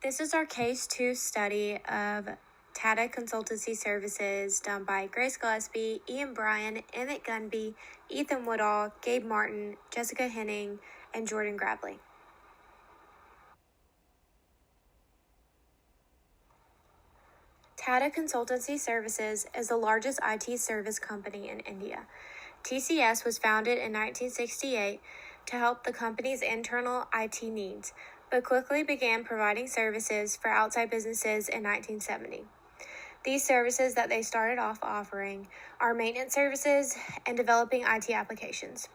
This is our Case 2 study of Tata Consultancy Services done by Grace Gillespie, Ian Bryan, Emmett Gunby, Ethan Woodall, Gabe Martin, Jessica Henning, and Jordan Grabley. Tata Consultancy Services is the largest IT service company in India. TCS was founded in 1968 to help the company's internal IT needs, but quickly began providing services for outside businesses in 1970. These services that they started off offering are maintenance services and developing IT applications.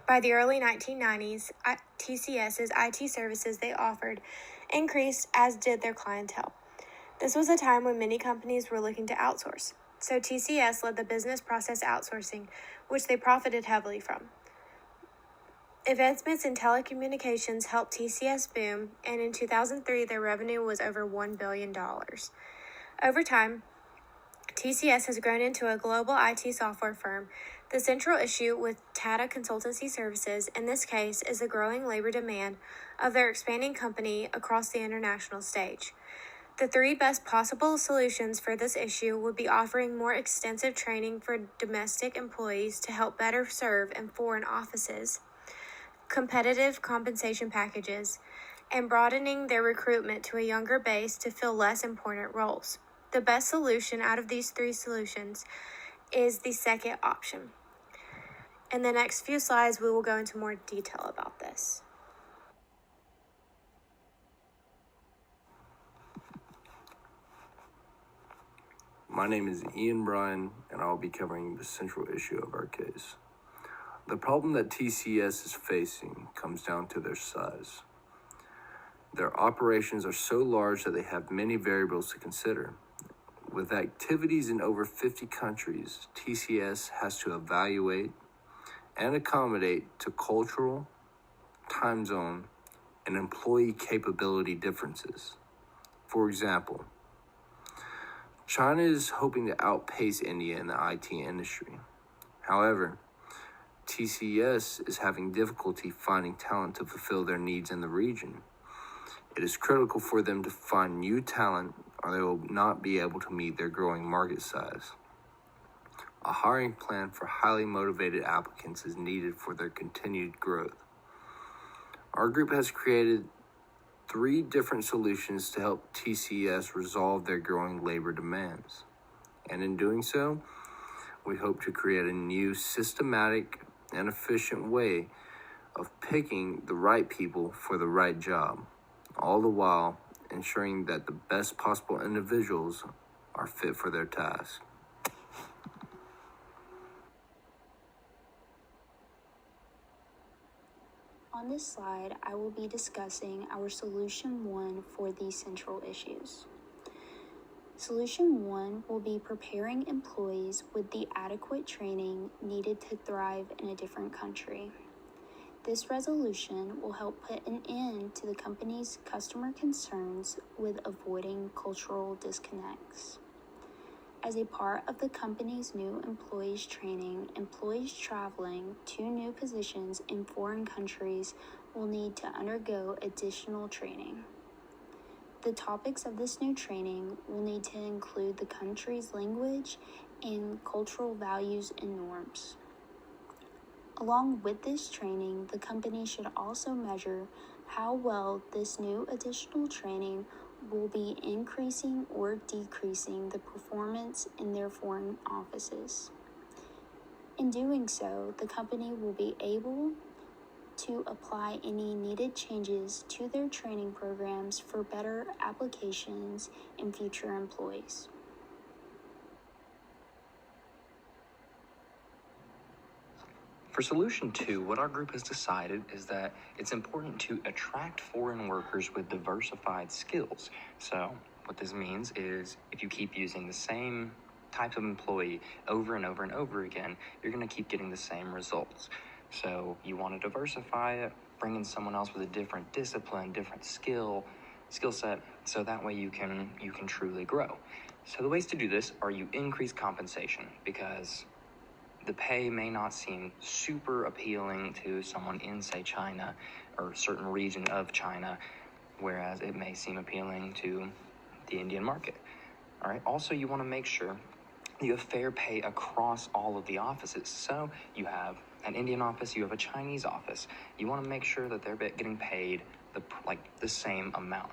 By the early 1990s, TCS's IT services they offered increased, as did their clientele. This was a time when many companies were looking to outsource, so TCS led the business process outsourcing, which they profited heavily from. Advancements in telecommunications helped TCS boom, and in 2003, their revenue was over $1 billion. Over time, TCS has grown into a global IT software firm. The central issue with Tata Consultancy Services, in this case, is the growing labor demand of their expanding company across the international stage. The three best possible solutions for this issue would be offering more extensive training for domestic employees to help better serve in foreign offices, competitive compensation packages, and broadening their recruitment to a younger base to fill less important roles. The best solution out of these three solutions is the second option. In the next few slides, we will go into more detail about this. My name is Ian Bryan, and I'll be covering the central issue of our case. The problem that TCS is facing comes down to their size. Their operations are so large that they have many variables to consider. With activities in over 50 countries, TCS has to evaluate and accommodate to cultural, time zone, and employee capability differences. For example, China is hoping to outpace India in the IT industry. However, TCS is having difficulty finding talent to fulfill their needs in the region. It is critical for them to find new talent, or they will not be able to meet their growing market size. A hiring plan for highly motivated applicants is needed for their continued growth. Our group has created 3 different solutions to help TCS resolve their growing labor demands. And in doing so, we hope to create a new systematic and efficient way of picking the right people for the right job, all the while ensuring that the best possible individuals are fit for their task. On this slide, I will be discussing our Solution 1 for these central issues. Solution 1 will be preparing employees with the adequate training needed to thrive in a different country. This resolution will help put an end to the company's customer concerns with avoiding cultural disconnects. As a part of the company's new employees training, employees traveling to new positions in foreign countries will need to undergo additional training. The topics of this new training will need to include the country's language and cultural values and norms. Along with this training, the company should also measure how well this new additional training will be increasing or decreasing the performance in their foreign offices. In doing so, the company will be able to apply any needed changes to their training programs for better applications in future employees. For Solution 2, what our group has decided is that it's important to attract foreign workers with diversified skills. So what this means is if you keep using the same type of employee over and over and over again, you're going to keep getting the same results. So you want to diversify it, bring in someone else with a different discipline, different skill set, so that way you can truly grow. So the ways to do this are you increase compensation, because the pay may not seem super appealing to someone in, say, China or a certain region of China, whereas it may seem appealing to the Indian market. All right. Also, you want to make sure you have fair pay across all of the offices. So you have an Indian office, you have a Chinese office. You want to make sure that they're getting paid the same amount.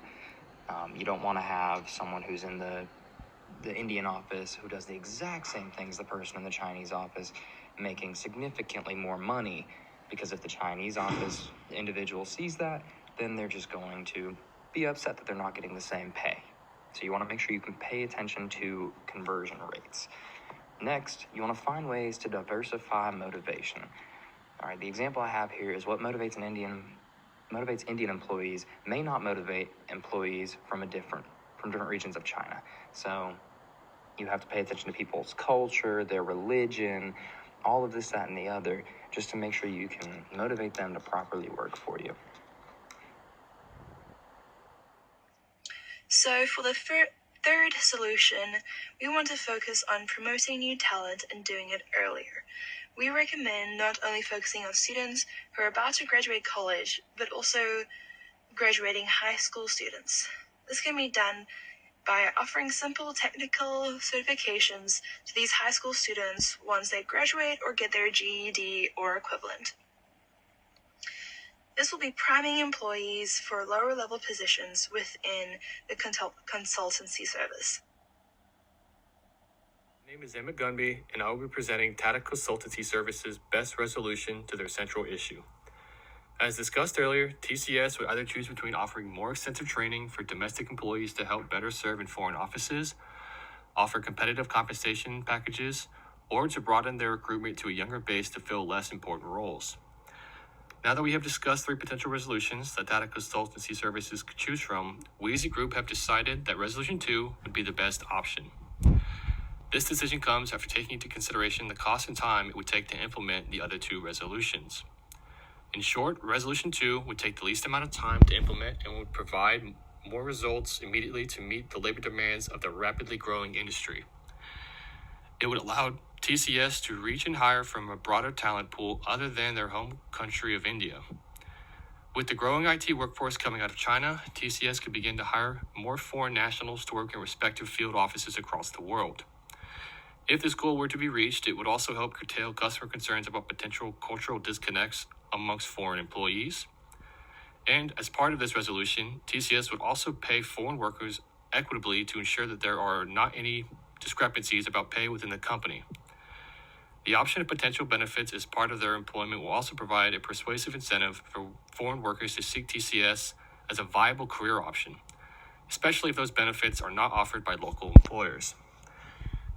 You don't want to have someone who's in the Indian office who does the exact same thing as the person in the Chinese office, making significantly more money, because if the Chinese office individual sees that, then they're just going to be upset that they're not getting the same pay. So you want to make sure you can pay attention to conversion rates. Next, you want to find ways to diversify motivation. All right, the example I have here is what motivates Indian employees may not motivate employees from different regions of China. So you have to pay attention to people's culture, their religion, all of this, that, and the other, just to make sure you can motivate them to properly work for you. So for the third solution, we want to focus on promoting new talent and doing it earlier. We recommend not only focusing on students who are about to graduate college, but also graduating high school students. This can be done by offering simple technical certifications to these high school students once they graduate or get their GED or equivalent. This will be priming employees for lower level positions within the consultancy service. My name is Emmett Gunby, and I will be presenting Tata Consultancy Services' best resolution to their central issue. As discussed earlier, TCS would either choose between offering more extensive training for domestic employees to help better serve in foreign offices, offer competitive compensation packages, or to broaden their recruitment to a younger base to fill less important roles. Now that we have discussed 3 potential resolutions that Tata Consultancy Services could choose from, we as a group have decided that Resolution 2 would be the best option. This decision comes after taking into consideration the cost and time it would take to implement the other 2 resolutions. In short, Resolution 2 would take the least amount of time to implement and would provide more results immediately to meet the labor demands of the rapidly growing industry. It would allow TCS to reach and hire from a broader talent pool other than their home country of India. With the growing IT workforce coming out of China, TCS could begin to hire more foreign nationals to work in respective field offices across the world. If this goal were to be reached, it would also help curtail customer concerns about potential cultural disconnects amongst foreign employees. And as part of this resolution, TCS would also pay foreign workers equitably to ensure that there are not any discrepancies about pay within the company. The option of potential benefits as part of their employment will also provide a persuasive incentive for foreign workers to seek TCS as a viable career option, especially if those benefits are not offered by local employers.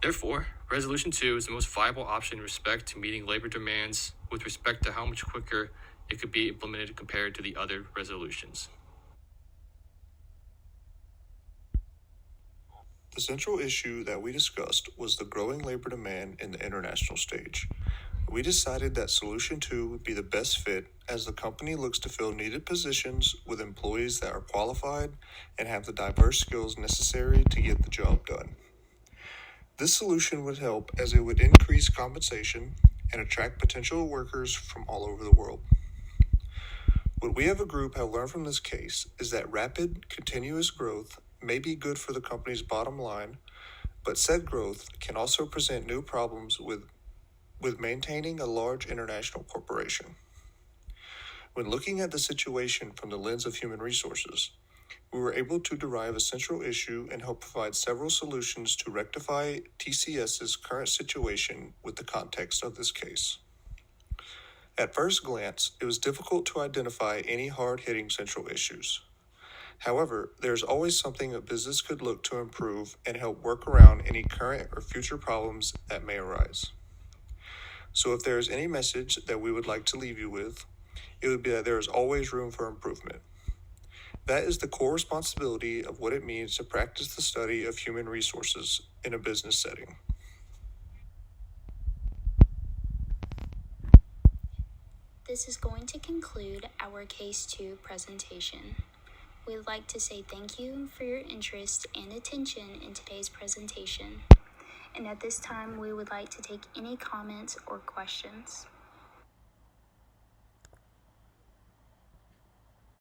Therefore, Resolution 2 is the most viable option in respect to meeting labor demands with respect to how much quicker it could be implemented compared to the other resolutions. The central issue that we discussed was the growing labor demand in the international stage. We decided that Solution 2 would be the best fit as the company looks to fill needed positions with employees that are qualified and have the diverse skills necessary to get the job done. This solution would help as it would increase compensation and attract potential workers from all over the world. What we as a group have learned from this case is that rapid, continuous growth may be good for the company's bottom line, but said growth can also present new problems with maintaining a large international corporation. When looking at the situation from the lens of human resources, we were able to derive a central issue and help provide several solutions to rectify TCS's current situation with the context of this case. At first glance, it was difficult to identify any hard-hitting central issues. However, there's always something a business could look to improve and help work around any current or future problems that may arise. So if there is any message that we would like to leave you with, it would be that there is always room for improvement. That is the core responsibility of what it means to practice the study of human resources in a business setting. This is going to conclude our Case 2 presentation. We'd like to say thank you for your interest and attention in today's presentation. And at this time, we would like to take any comments or questions.